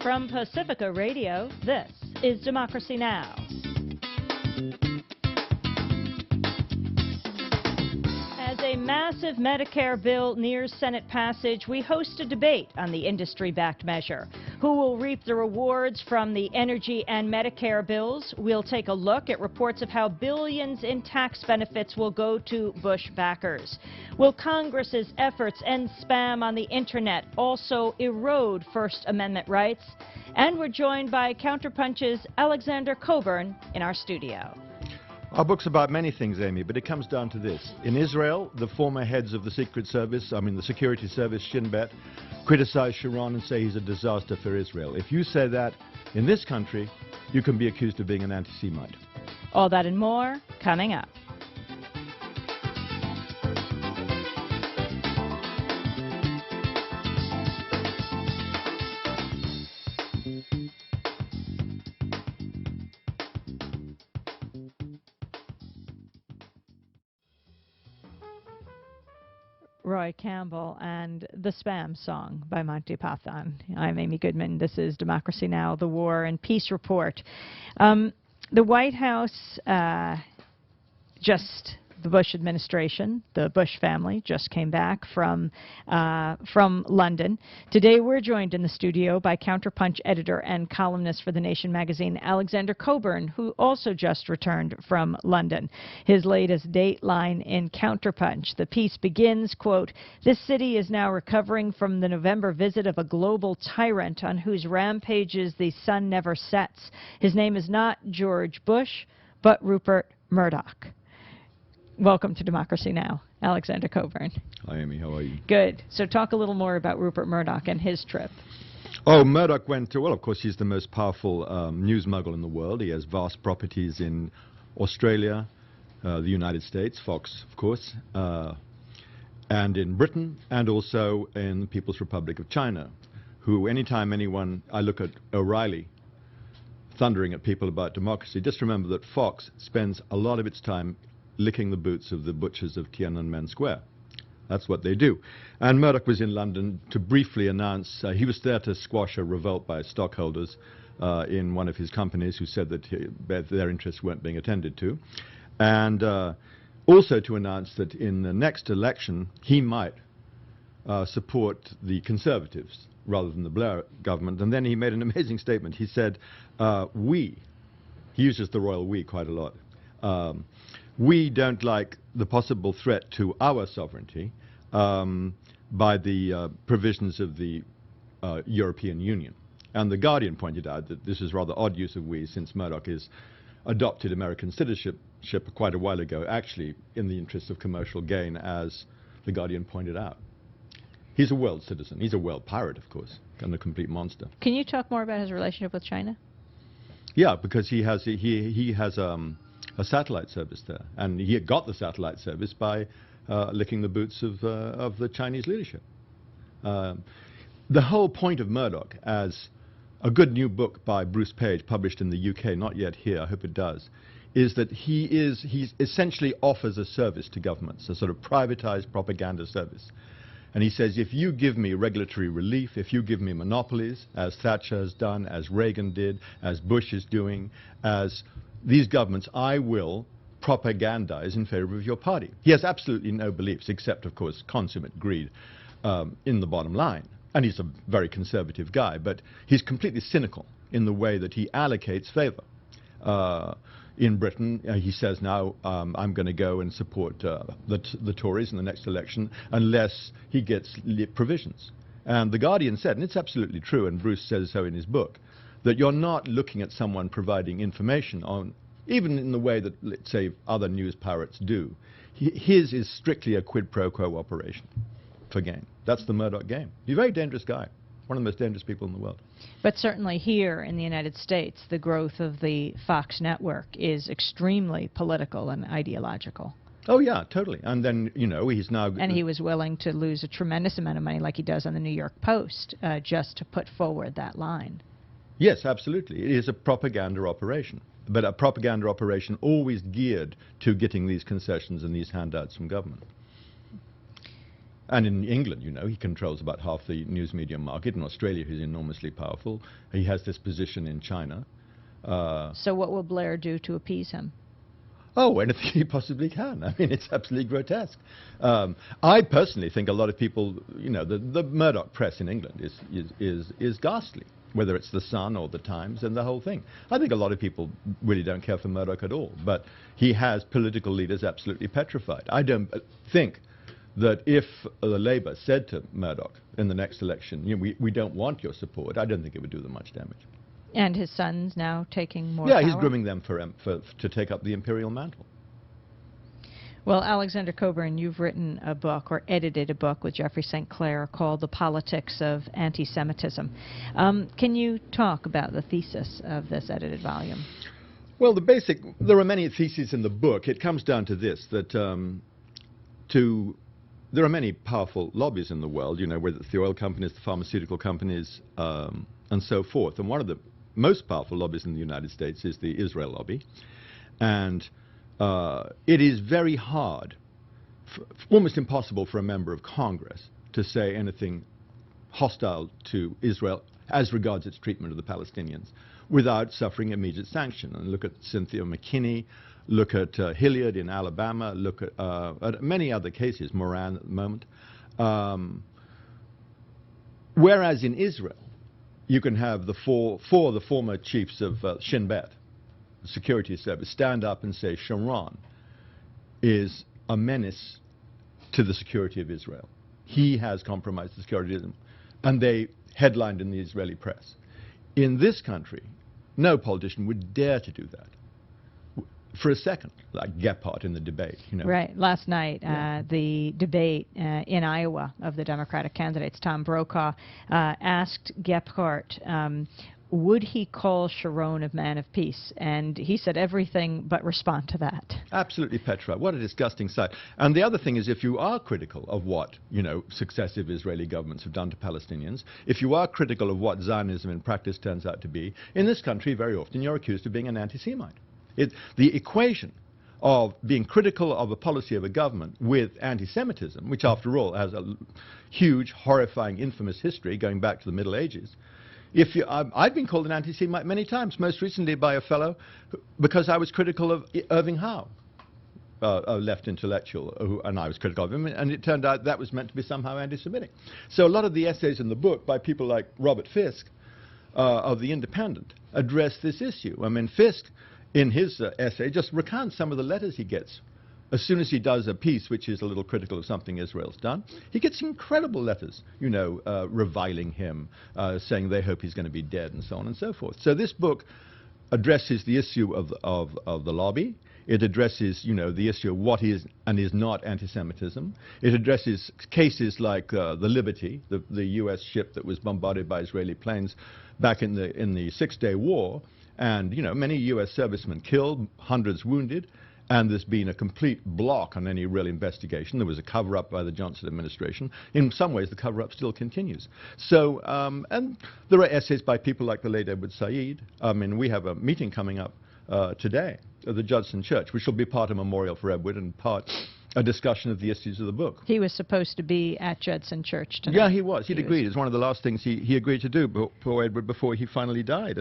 From Pacifica Radio, this is Democracy Now! As a massive Medicare bill nears Senate passage, we host a debate on the industry-backed measure. Who will reap the rewards from the energy and Medicare bills? We'll take a look at reports of how billions in tax benefits will go to Bush backers. Will Congress's efforts end spam on the internet also erode First Amendment rights? And we're joined by Counterpunch's Alexander Cockburn in our studio. Our book's about many things, Amy, but it comes down to this. In Israel, the former heads of the Secret Service, the Security Service, Shin Bet, criticize Sharon and say he's a disaster for Israel. If you say that in this country, you can be accused of being an anti-Semite. All that and more coming up. Roy Campbell and the Spam Song by Monty Python. I'm Amy Goodman. This is Democracy Now!, the War and Peace Report. The White House the Bush administration, the Bush family, just came back from London. Today we're joined in the studio by Counterpunch editor and columnist for The Nation magazine, Alexander Cockburn, who also just returned from London. His latest dateline in Counterpunch, the piece begins, quote, "This city is now recovering from the November visit of a global tyrant on whose rampages the sun never sets. His name is not George Bush, but Rupert Murdoch." Welcome to Democracy Now!, Alexander Cockburn. Hi, Amy. How are you? Good. So talk a little more about Rupert Murdoch and his trip. Oh, Murdoch went to, well, of course, he's the most powerful news mogul in the world. He has vast properties in Australia, the United States, Fox, of course, and in Britain, and also in the People's Republic of China, who anytime I look at O'Reilly thundering at people about democracy, just remember that Fox spends a lot of its time licking the boots of the butchers of Tiananmen Square. That's what they do. And Murdoch was in London to briefly announce, he was there to squash a revolt by stockholders in one of his companies who said that their interests weren't being attended to. And also to announce that in the next election, he might support the Conservatives rather than the Blair government. And then he made an amazing statement. He said, he uses the royal we quite a lot. We don't like the possible threat to our sovereignty by the provisions of the European Union. And The Guardian pointed out that this is rather odd use of we, since Murdoch has adopted American citizenship quite a while ago, actually in the interest of commercial gain, as The Guardian pointed out. He's a world citizen. He's a world pirate, of course, and a complete monster. Can you talk more about his relationship with China? Yeah, because he has a satellite service there, and he got the satellite service by licking the boots of the Chinese leadership. The whole point of Murdoch, as a good new book by Bruce Page, published in the UK, not yet here, I hope it does, is that he essentially offers a service to governments, a sort of privatized propaganda service. And he says, if you give me regulatory relief, if you give me monopolies, as Thatcher has done, as Reagan did, as Bush is doing, as these governments, I will propagandize in favor of your party. He has absolutely no beliefs, except, of course, consummate greed in the bottom line. And he's a very conservative guy, but he's completely cynical in the way that he allocates favor. In Britain, he says now, I'm going to go and support the Tories in the next election unless he gets provisions. And The Guardian said, and it's absolutely true, and Bruce says so in his book, that you're not looking at someone providing information on, even in the way that, let's say, other news pirates do. His is strictly a quid pro quo operation for gain. That's the Murdoch game. He's a very dangerous guy, one of the most dangerous people in the world. But certainly here in the United States, the growth of the Fox network is extremely political and ideological. Oh, yeah, totally. And then, he's now... And he was willing to lose a tremendous amount of money, like he does on the New York Post, just to put forward that line. Yes, absolutely. It is a propaganda operation, but a propaganda operation always geared to getting these concessions and these handouts from government. And in England, you know, he controls about half the news media market. In Australia, he's enormously powerful. He has this position in China. So what will Blair do to appease him? Oh, anything he possibly can. I mean, it's absolutely grotesque. I personally think a lot of people, you know, the Murdoch press in England is ghastly, whether it's the Sun or the Times and the whole thing. I think a lot of people really don't care for Murdoch at all, but he has political leaders absolutely petrified. I don't think that if the Labour said to Murdoch in the next election, you know, we don't want your support, I don't think it would do them much damage. And his son's now taking more Yeah, power? he's grooming them to take up the imperial mantle. Well, Alexander Cockburn, you've written a book, or edited a book with Jeffrey St. Clair called The Politics of Anti-Semitism. Can you talk about the thesis of this edited volume? Well, there are many theses in the book. It comes down to this, that there are many powerful lobbies in the world, you know, whether it's the oil companies, the pharmaceutical companies, and so forth. And one of the most powerful lobbies in the United States is the Israel lobby. And it is very hard, almost impossible for a member of Congress to say anything hostile to Israel as regards its treatment of the Palestinians without suffering immediate sanction. And look at Cynthia McKinney, look at Hilliard in Alabama, look at many other cases, Moran at the moment. Whereas in Israel, you can have the four of the former chiefs of Shin Bet, the security service, stand up and say Sharon is a menace to the security of Israel. He has compromised the security of them. And they headlined in the Israeli press. In this country, no politician would dare to do that for a second, like Gephardt in the debate. You know. Right. Last night, the debate in Iowa of the Democratic candidates, Tom Brokaw, asked Gephardt, would he call Sharon a man of peace? And he said everything but respond to that. Absolutely petrified. What a disgusting sight. And the other thing is, if you are critical of what, you know, successive Israeli governments have done to Palestinians, if you are critical of what Zionism in practice turns out to be, in this country, very often you're accused of being an anti-Semite. The equation of being critical of a policy of a government with anti-Semitism, which after all has a huge, horrifying, infamous history going back to the Middle Ages. I've been called an anti-Semite many times, most recently by a fellow because I was critical of Irving Howe, a left intellectual, and I was critical of him, and it turned out that was meant to be somehow anti-Semitic. So a lot of the essays in the book by people like Robert Fisk of The Independent address this issue. I mean, Fisk, in his essay, just recounts some of the letters he gets. As soon as he does a piece which is a little critical of something Israel's done, he gets incredible letters, you know, reviling him, saying they hope he's going to be dead, and so on and so forth. So this book addresses the issue of the lobby. It addresses, you know, the issue of what is and is not anti-Semitism. It addresses cases like the Liberty, the U.S. ship that was bombarded by Israeli planes back in the Six-Day War, and, you know, many U.S. servicemen killed, hundreds wounded. And there's been a complete block on any real investigation. There was a cover-up by the Johnson administration. In some ways, the cover-up still continues. So, and there are essays by people like the late Edward Said. I mean, we have a meeting coming up today at the Judson Church, which will be part a memorial for Edward and part a discussion of the issues of the book. He was supposed to be at Judson Church tonight. Yeah, he was. He'd agreed. It's one of the last things he agreed to do for Edward before he finally died.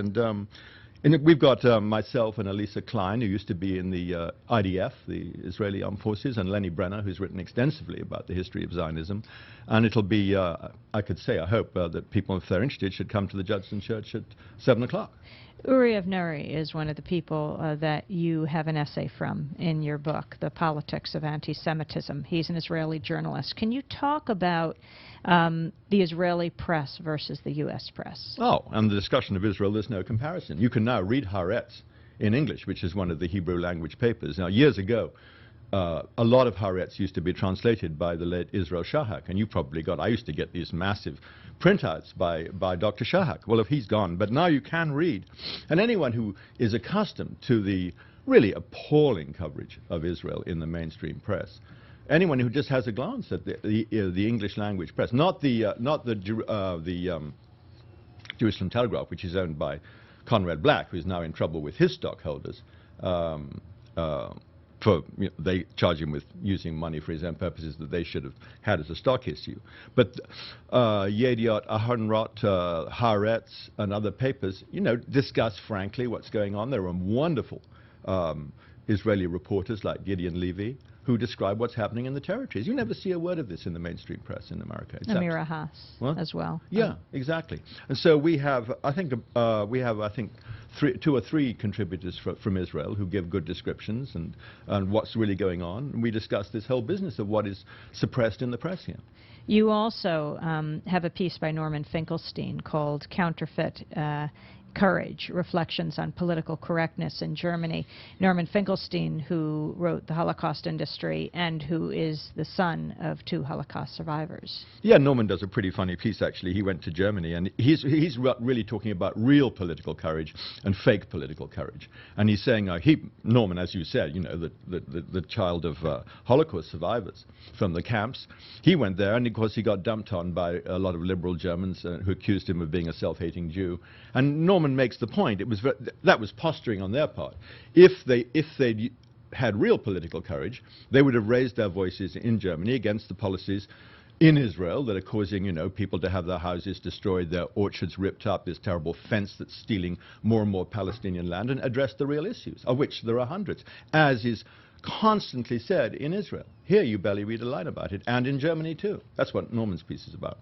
And we've got myself and Elisa Klein, who used to be in the IDF, the Israeli Armed Forces, and Lenny Brenner, who's written extensively about the history of Zionism. And it'll be, I could say, I hope that people, if they're interested, should come to the Judson Church at 7 o'clock. Uri Avneri is one of the people that you have an essay from in your book, The Politics of Anti-Semitism. He's an Israeli journalist. Can you talk about the Israeli press versus the U.S. press? Oh, and the discussion of Israel, there's no comparison. You can now read Haaretz in English, which is one of the Hebrew language papers. Now, years ago, a lot of Haaretz used to be translated by the late Israel Shahak, and you probably got, I used to get these massive printouts by Dr. Shahak. Well, if he's gone, but now you can read. And anyone who is accustomed to the really appalling coverage of Israel in the mainstream press, anyone who just has a glance at the English language press, not the Jerusalem Telegraph, which is owned by Conrad Black, who is now in trouble with his stockholders, they charge him with using money for his own purposes that they should have had as a stock issue. But Yediot Ahronot, Haaretz, and other papers, discuss frankly what's going on. There are wonderful Israeli reporters like Gideon Levy who describe what's happening in the territories. You never see a word of this in the mainstream press in America. Amira Haas as well. Yeah, exactly. And so we have, I think, two or three contributors from Israel who give good descriptions and what's really going on. And we discuss this whole business of what is suppressed in the press here. You also have a piece by Norman Finkelstein called Counterfeit Courage, Reflections on Political Correctness in Germany. Norman Finkelstein, who wrote The Holocaust Industry and who is the son of 2 Holocaust survivors. Yeah, Norman does a pretty funny piece, actually. He went to Germany, and he's really talking about real political courage and fake political courage. And he's saying, Norman, as you said, the child of Holocaust survivors from the camps, he went there, and of course he got dumped on by a lot of liberal Germans who accused him of being a self-hating Jew. And Norman makes the point, that was posturing on their part. If they'd had real political courage, they would have raised their voices in Germany against the policies in Israel that are causing, people to have their houses destroyed, their orchards ripped up, this terrible fence that's stealing more and more Palestinian land, and address the real issues, of which there are hundreds, as is constantly said in Israel. Here you barely read a line about it, and in Germany too. That's what Norman's piece is about.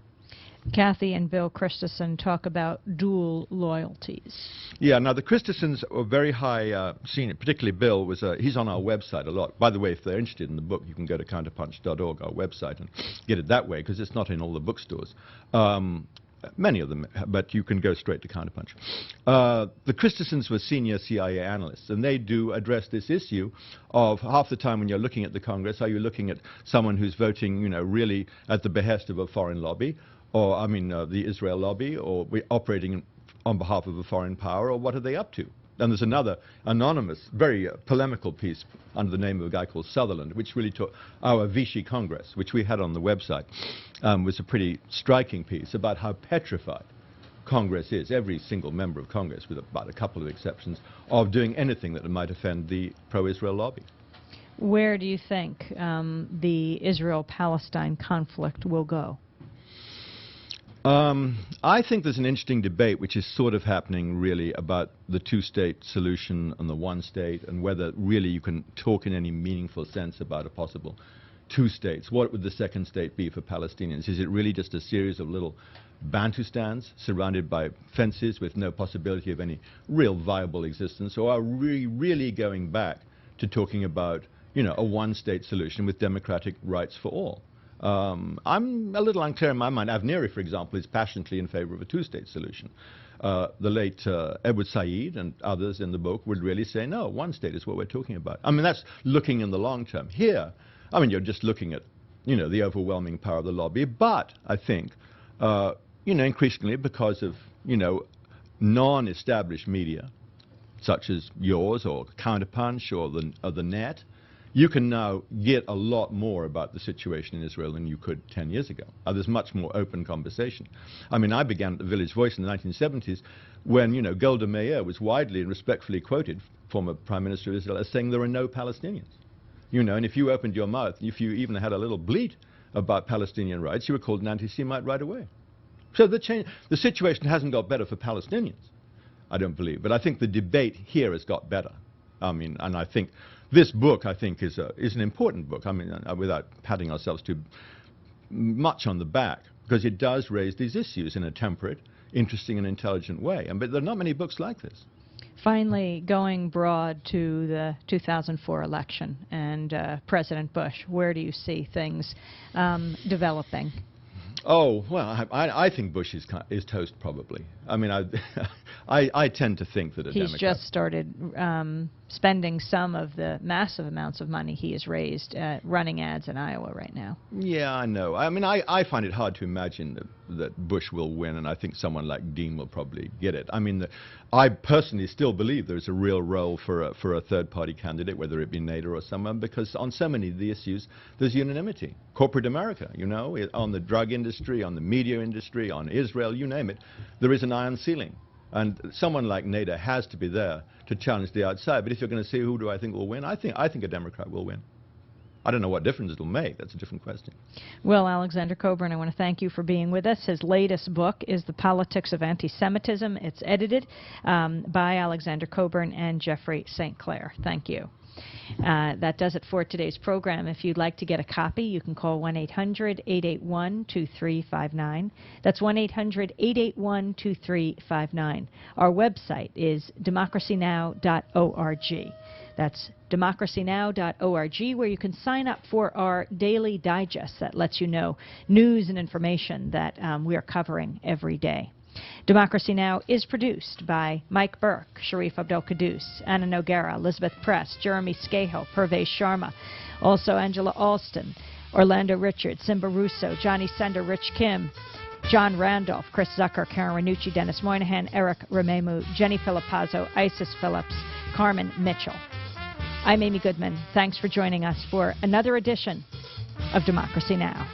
Kathy and Bill Christensen talk about dual loyalties. Yeah, now the Christensens are very high senior, particularly Bill he's on our website a lot. By the way, if they're interested in the book, you can go to counterpunch.org, our website, and get it that way, because it's not in all the bookstores. Many of them, but you can go straight to Counterpunch. The Christensens were senior CIA analysts, and they do address this issue of half the time when you're looking at the Congress, are you looking at someone who's voting, really at the behest of a foreign lobby, or, the Israel lobby, or we're operating on behalf of a foreign power, or what are they up to? And there's another anonymous, very polemical piece under the name of a guy called Sutherland, which really took our Vichy Congress, which we had on the website, was a pretty striking piece about how petrified Congress is, every single member of Congress, with about a couple of exceptions, of doing anything that might offend the pro-Israel lobby. Where do you think the Israel-Palestine conflict will go? I think there's an interesting debate which is sort of happening really about the two-state solution and the one state, and whether really you can talk in any meaningful sense about a possible two states. What would the second state be for Palestinians? Is it really just a series of little Bantustans surrounded by fences with no possibility of any real viable existence, or are we really going back to talking about, a one-state solution with democratic rights for all? I'm a little unclear in my mind. Avneri, for example, is passionately in favor of a two-state solution. The late Edward Said and others in the book would really say, no, one state is what we're talking about. That's looking in the long term. Here, you're just looking at, the overwhelming power of the lobby. But I think, increasingly because of, non-established media, such as yours or Counterpunch or the Net, you can now get a lot more about the situation in Israel than you could 10 years ago. There's much more open conversation. I began at the Village Voice in the 1970s when, Golda Meir was widely and respectfully quoted, former Prime Minister of Israel, as saying there are no Palestinians. And if you opened your mouth, if you even had a little bleat about Palestinian rights, you were called an anti-Semite right away. So the situation hasn't got better for Palestinians, I don't believe. But I think the debate here has got better. And I think this book, is an important book. Without patting ourselves too much on the back, because it does raise these issues in a temperate, interesting, and intelligent way. But there are not many books like this. Finally, going broad to the 2004 election and President Bush, where do you see things developing? Oh, well, I think Bush is toast, probably. I tend to think that a Democrat... He's just started spending some of the massive amounts of money he has raised running ads in Iowa right now. Yeah, I know. I find it hard to imagine that Bush will win, and I think someone like Dean will probably get it. I personally still believe there's a real role for a third-party candidate, whether it be Nader or someone, because on so many of the issues, there's unanimity. Corporate America, on the drug industry, on the media industry, on Israel, you name it, there is an iron ceiling. And someone like Nader has to be there to challenge the outside. But if you're going to say who do I think will win, I think a Democrat will win. I don't know what difference it'll make. That's a different question. Well, Alexander Cockburn, I want to thank you for being with us. His latest book is The Politics of Anti-Semitism. It's edited by Alexander Cockburn and Jeffrey St. Clair. Thank you. That does it for today's program. If you'd like to get a copy, you can call 1-800-881-2359. That's 1-800-881-2359. Our website is democracynow.org. That's democracynow.org, where you can sign up for our daily digest that lets you know news and information that we are covering every day. Democracy Now! Is produced by Mike Burke, Sharif Abdel-Qadoos, Anna Noguera, Elizabeth Press, Jeremy Scahill, Purvesh Sharma, also Angela Alston, Orlando Richards, Simba Russo, Johnny Sender, Rich Kim, John Randolph, Chris Zucker, Karen Ranucci, Dennis Moynihan, Eric Ramemu, Jenny Filipazzo, Isis Phillips, Carmen Mitchell. I'm Amy Goodman. Thanks for joining us for another edition of Democracy Now!